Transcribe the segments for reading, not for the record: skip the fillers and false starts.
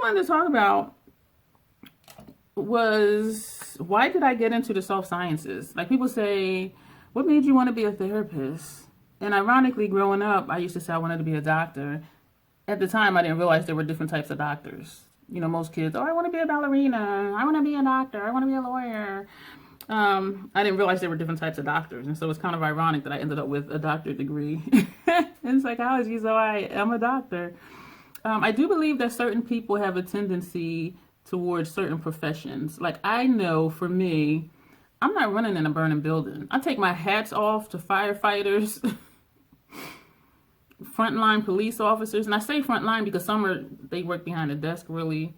wanted to talk about was, why did I get into the soft sciences? Like, people say, what made you want to be a therapist? And ironically, growing up, I used to say I wanted to be a doctor. At the time, I didn't realize there were different types of doctors. You know, most kids, oh, I want to be a ballerina. I want to be a doctor. I want to be a lawyer. I didn't realize there were different types of doctors. And so it's kind of ironic that I ended up with a doctorate degree in psychology. So I am a doctor. I do believe that certain people have a tendency towards certain professions. Like, I know for me, I'm not running in a burning building. I take my hats off to firefighters, frontline police officers, and I say frontline because they work behind a desk really.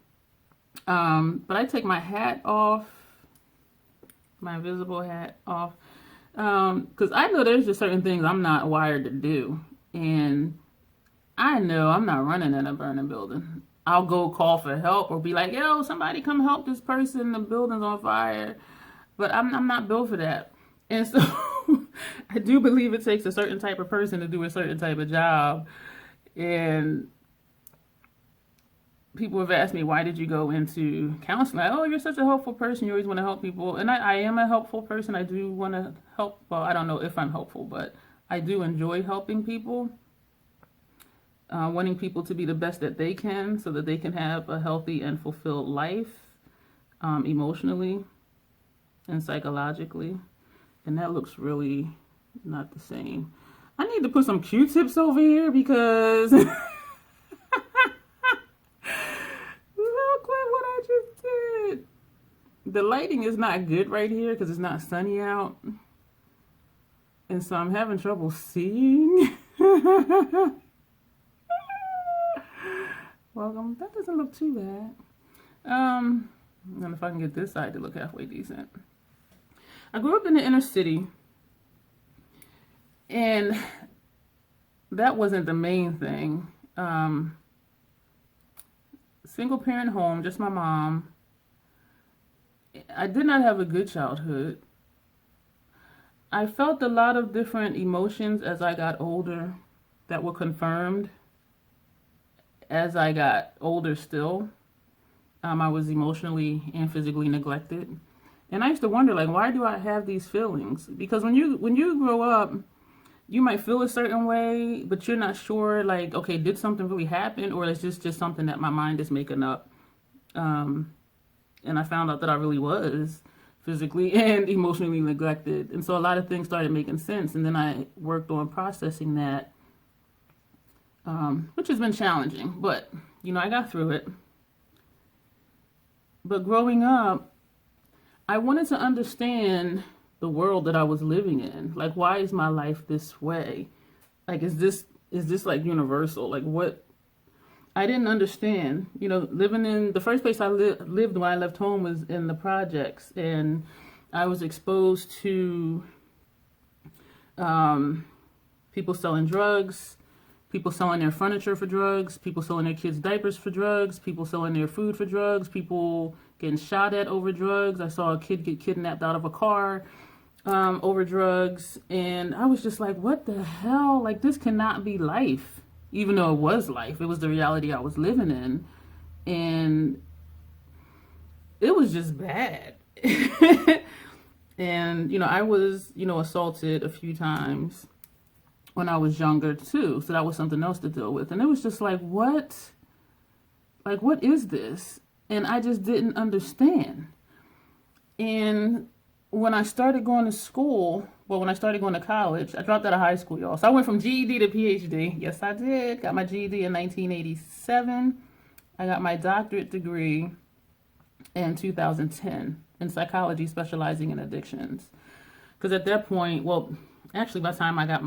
But I take my hat off, my invisible hat off, because I know there's just certain things I'm not wired to do, and I know I'm not running in a burning building. I'll go call for help or be like, yo, somebody come help this person, the building's on fire. But I'm not built for that. And so I do believe it takes a certain type of person to do a certain type of job. And people have asked me, why did you go into counseling? Like, oh, you're such a helpful person. You always want to help people. And I am a helpful person. I do want to help. Well, I don't know if I'm helpful, but I do enjoy helping people. Wanting people to be the best that they can so that they can have a healthy and fulfilled life, emotionally and psychologically. And that looks really not the same. I need to put some Q-tips over here because look at what I just did. The lighting is not good right here because it's not sunny out. And so I'm having trouble seeing. Welcome. That doesn't look too bad. And if I can get this side to look halfway decent. I grew up in the inner city, and that wasn't the main thing. Single parent home, just my mom. I did not have a good childhood. I felt a lot of different emotions as I got older that were confirmed as I got older still. I was emotionally and physically neglected. And I used to wonder, like, why do I have these feelings? Because when you grow up, you might feel a certain way, but you're not sure, like, okay, did something really happen? Or is this just something that my mind is making up? And I found out that I really was physically and emotionally neglected. And so a lot of things started making sense. And then I worked on processing that, which has been challenging, but, you know, I got through it. But growing up, I wanted to understand the world that I was living in. Like, why is my life this way? Like, is this like universal? Like, what? I didn't understand. You know, living in the first place I lived when I left home was in the projects, and I was exposed to people selling drugs, people selling their furniture for drugs, people selling their kids' diapers for drugs, people selling their food for drugs, people getting shot at over drugs. I saw a kid get kidnapped out of a car over drugs. And I was just like, what the hell? Like, this cannot be life. Even though it was life, it was the reality I was living in. And it was just bad. And, you know, I was, you know, assaulted a few times when I was younger too. So that was something else to deal with. And it was just like, what? Like, what is this? And I just didn't understand. And when I started going to school, well, when I started going to college, I dropped out of high school, y'all. So I went from GED to PhD. Yes, I did. Got my GED in 1987. I got my doctorate degree in 2010 in psychology, specializing in addictions. Because at that point, well, actually, by the time I got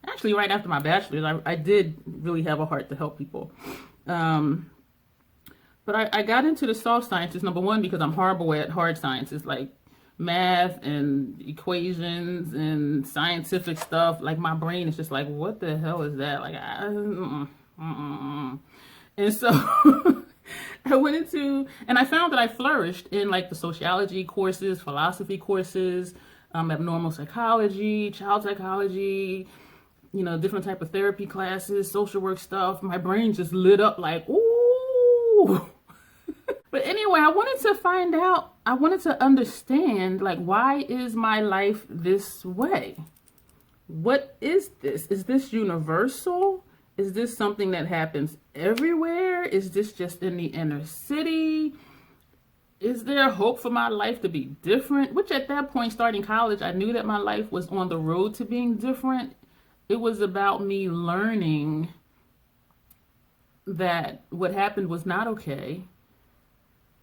actually right after my bachelor's, I did really have a heart to help people. But I got into the soft sciences, number one, because I'm horrible at hard sciences, like math and equations and scientific stuff. Like, my brain is just like, what the hell is that? Like, And so I went into, and I found that I flourished in like the sociology courses, philosophy courses, abnormal psychology, child psychology, you know, different type of therapy classes, social work stuff. My brain just lit up like, ooh, ooh. But anyway, I wanted to understand, like, why is my life this way? What is this? Is this universal? Is this something that happens everywhere? Is this just in the inner city? Is there hope for my life to be different? Which at that point, starting college, I knew that my life was on the road to being different. It was about me learning that what happened was not okay,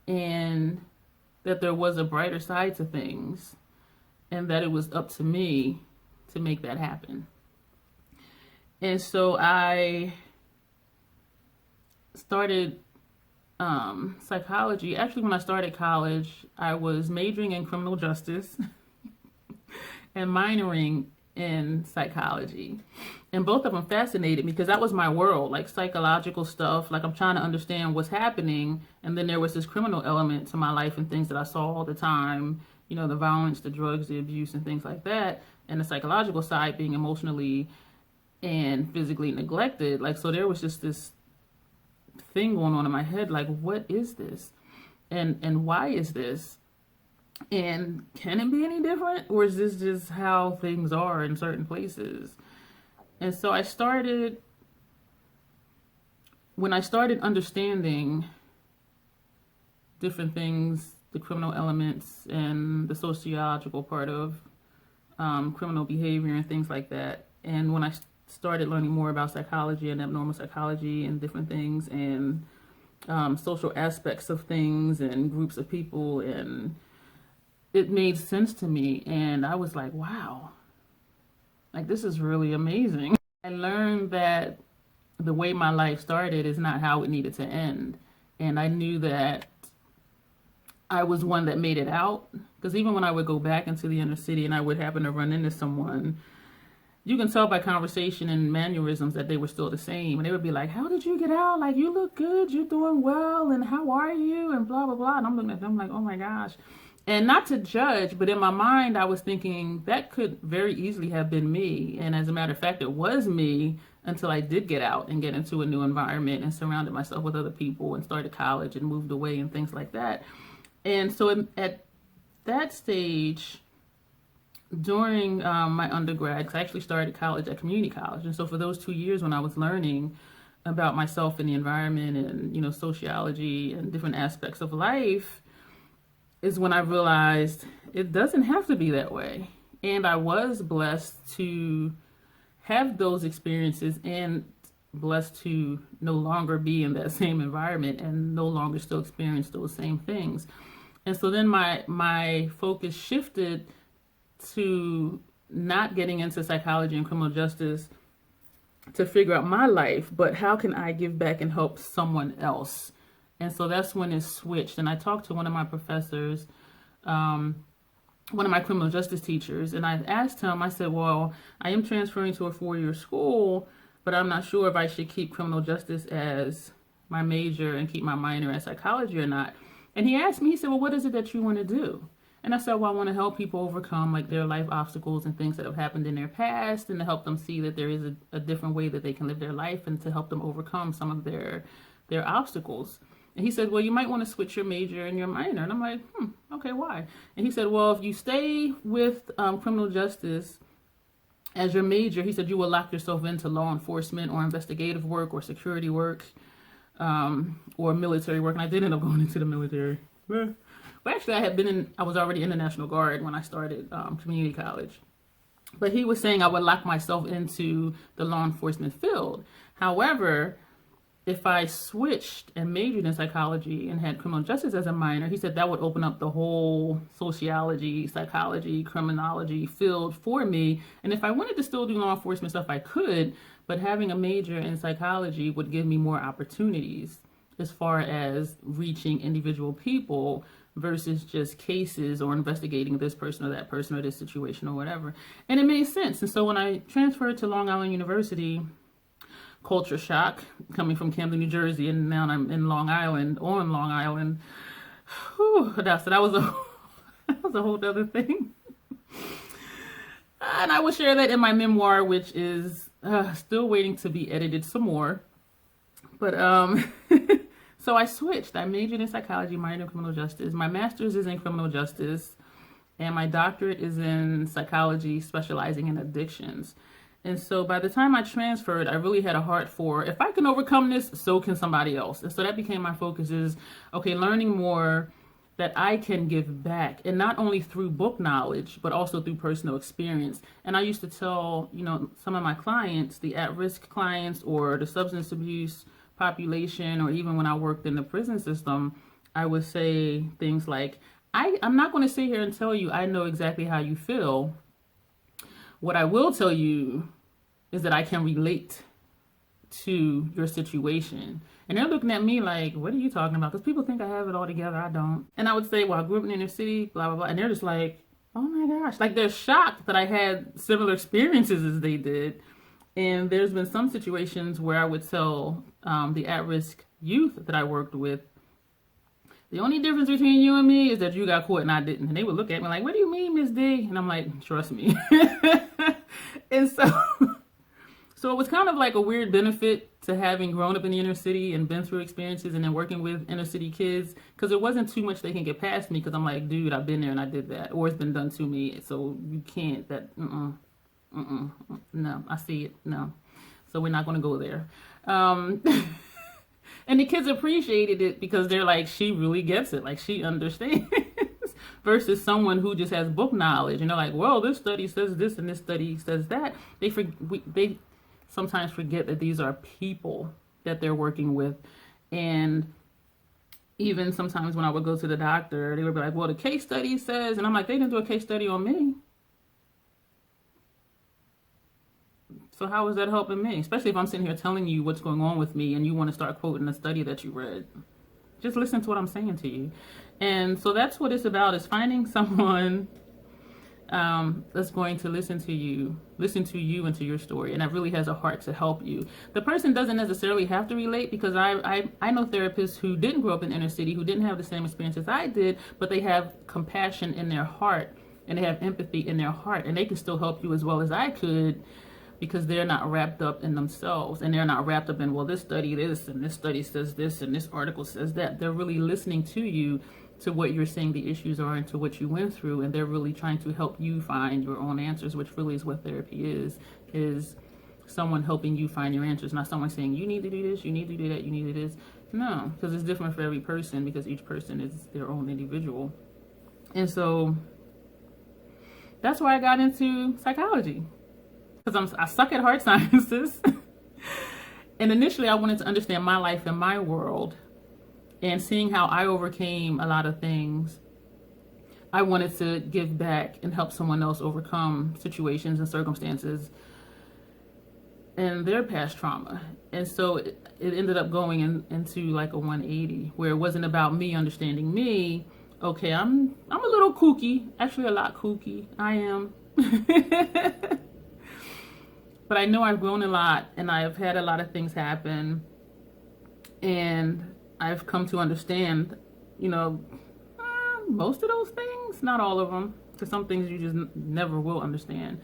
and that there was a brighter side to things, and that it was up to me to make that happen. And so I started psychology. Actually, when I started college, I was majoring in criminal justice and minoring in psychology. And both of them fascinated me because that was my world, like psychological stuff. Like I'm trying to understand what's happening. And then there was this criminal element to my life and things that I saw all the time, you know, the violence, the drugs, the abuse, and things like that. And the psychological side being emotionally and physically neglected. Like, so there was just this thing going on in my head, like, what is this? And why is this? And can it be any different? Or is this just how things are in certain places? And so when I started understanding different things, the criminal elements and the sociological part of criminal behavior and things like that. And when I started learning more about psychology and abnormal psychology and different things and social aspects of things and groups of people, and it made sense to me. And I was like, wow, like this is really amazing. I learned that the way my life started is not how it needed to end. And I knew that I was one that made it out. Because even when I would go back into the inner city and I would happen to run into someone, you can tell by conversation and mannerisms that they were still the same. And they would be like, how did you get out? Like, you look good, you're doing well, and how are you? And blah, blah, blah. And I'm looking at them like, oh my gosh. And not to judge, but in my mind, I was thinking that could very easily have been me. And as a matter of fact, it was me until I did get out and get into a new environment and surrounded myself with other people and started college and moved away and things like that. And so at that stage, during my undergrad, because I actually started college at community college. And so for those 2 years when I was learning about myself and the environment and, you know, sociology and different aspects of life, is when I realized it doesn't have to be that way. And I was blessed to have those experiences and blessed to no longer be in that same environment and no longer still experience those same things. And so then my focus shifted to not getting into psychology and criminal justice to figure out my life, but how can I give back and help someone else? And so that's when it switched. And I talked to one of my professors, one of my criminal justice teachers, and I asked him, I said, well, I am transferring to a 4-year school, but I'm not sure if I should keep criminal justice as my major and keep my minor as psychology or not. And he asked me, he said, well, what is it that you want to do? And I said, well, I want to help people overcome like their life obstacles and things that have happened in their past, and to help them see that there is a different way that they can live their life, and to help them overcome some of their obstacles. And he said, well, you might want to switch your major and your minor. And I'm like, okay, why? And he said, well, if you stay with criminal justice as your major, he said, you will lock yourself into law enforcement or investigative work or security work or military work. And I did end up going into the military. Well, actually, I was already in the National Guard when I started community college. But he was saying I would lock myself into the law enforcement field. However, if I switched and majored in psychology and had criminal justice as a minor, he said that would open up the whole sociology, psychology, criminology field for me. And if I wanted to still do law enforcement stuff, I could, but having a major in psychology would give me more opportunities as far as reaching individual people versus just cases or investigating this person or that person or this situation or whatever. And it made sense. And so when I transferred to Long Island University, culture shock, coming from Camden, New Jersey, and now I'm in Long Island, on Long Island. Whew, so that was a whole other thing. And I will share that in my memoir, which is still waiting to be edited some more. But so So I switched. I majored in psychology, minored in criminal justice. My master's is in criminal justice, and my doctorate is in psychology, specializing in addictions. And so by the time I transferred, I really had a heart for, if I can overcome this, so can somebody else. And so that became my focus is, okay, learning more that I can give back, and not only through book knowledge, but also through personal experience. And I used to tell, some of my clients, the at-risk clients or the substance abuse population, or even when I worked in the prison system, I would say things like, I'm not going to sit here and tell you I know exactly how you feel. What I will tell you is that I can relate to your situation. And they're looking at me like, what are you talking about? Because people think I have it all together. I don't. And I would say, well, I grew up in the inner city, blah, blah, blah. And they're just like, oh my gosh. Like, they're shocked that I had similar experiences as they did. And there's been some situations where I would tell the at-risk youth that I worked with, the only difference between you and me is that you got caught and I didn't. And they would look at me like, what do you mean, Miss D? And I'm like, trust me. And so it was kind of like a weird benefit to having grown up in the inner city and been through experiences and then working with inner city kids, because there wasn't too much they can get past me, because I'm like, dude, I've been there and I did that, or it's been done to me, so you can't, no, I see it, no. So we're not going to go there. And the kids appreciated it because they're like, she really gets it, like she understands, versus someone who just has book knowledge, and they're like, well, this study says this and this study says that. They sometimes forget that these are people that they're working with. And even sometimes when I would go to the doctor, they would be like, well, the case study says, and I'm like, they didn't do a case study on me. So how is that helping me? Especially if I'm sitting here telling you what's going on with me and you want to start quoting a study that you read. Just listen to what I'm saying to you. And so that's what it's about, is finding someone that's going to listen to you and to your story, and that really has a heart to help you. The person doesn't necessarily have to relate, because I know therapists who didn't grow up in the inner city, who didn't have the same experience as I did, but they have compassion in their heart and they have empathy in their heart, and they can still help you as well as I could, because they're not wrapped up in themselves, and they're not wrapped up in, well, this study this and this study says this and this article says that. They're really listening to you, to what you're saying the issues are and to what you went through, and they're really trying to help you find your own answers, which really is what therapy is someone helping you find your answers, not someone saying you need to do this, you need to do that, you need to do this. No, because it's different for every person, because each person is their own individual. And so that's why I got into psychology, because I suck at hard sciences. And initially I wanted to understand my life and my world, and seeing how I overcame a lot of things, I wanted to give back and help someone else overcome situations and circumstances and their past trauma. And so it ended up going into like a 180, where it wasn't about me understanding me. Okay, I'm a little kooky, actually a lot kooky. I am. But I know I've grown a lot, and I've had a lot of things happen, and I've come to understand, most of those things, not all of them, because some things you just never will understand.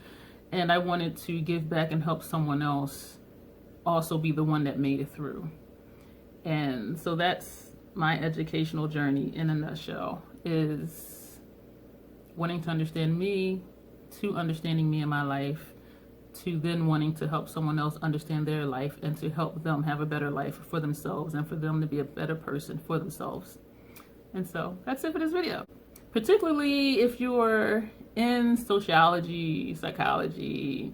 And I wanted to give back and help someone else also be the one that made it through. And so that's my educational journey in a nutshell, is wanting to understand me, to understanding me in my life, to then wanting to help someone else understand their life, and to help them have a better life for themselves, and for them to be a better person for themselves. And so that's it for this video. Particularly if you're in sociology, psychology,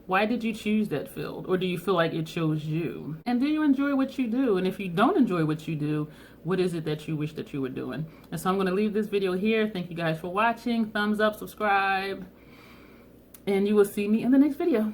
why did you choose that field? Or do you feel like it chose you? And do you enjoy what you do? And if you don't enjoy what you do, what is it that you wish that you were doing? And so I'm going to leave this video here. Thank you guys for watching. Thumbs up, subscribe, and you will see me in the next video.